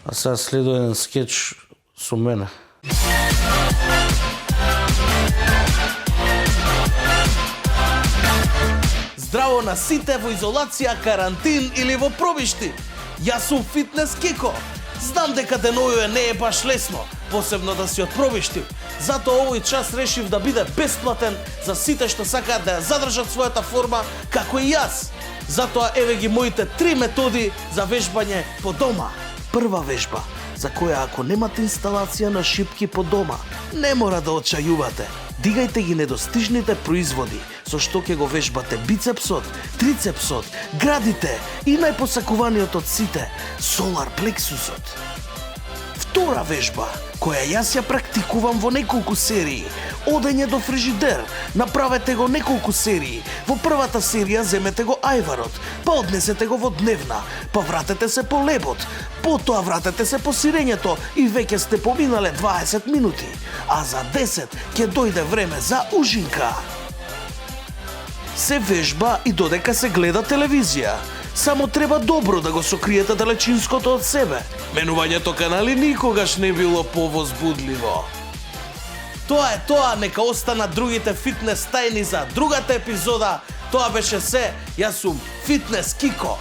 А сега следува еден скеч со мене. Здраво на сите во изолација, карантин или во пробишти. Јас сум Фитнес Кико. Знам дека деновиве не е баш лесно, посебно да си од пробишти. Затоа овој час решив да биде бесплатен за сите што сакаат да ја задржат својата форма, како и јас. Затоа еве ги моите 3 методи за вежбање по дома. Прва вежба, за која ако немате инсталација на шипки по дома, не мора да очајувате. Дигајте ги недостижните производи, со што ќе го вежбате бицепсот, трицепсот, градите и најпосакуваниот од сите, солар плексусот. Втора вежба, која јас ја практикувам во неколку серии, одење до фрижидер, направете го неколку серии. Во првата серија земете го ајварот, па однесете го во дневна, па вратете се по лебот, потоа вратете се по сирењето и веќе сте поминале 20 минути, а за 10 ќе дојде време за ужинка. Се вежба и додека се гледа телевизија. Само треба добро да го сокриете далечинското од себе. Менувањето канали никогаш не било повозбудливо. Тоа е тоа, нека останат другите фитнес тајни за другата епизода. Тоа беше се, јас сум Фитнес Кико.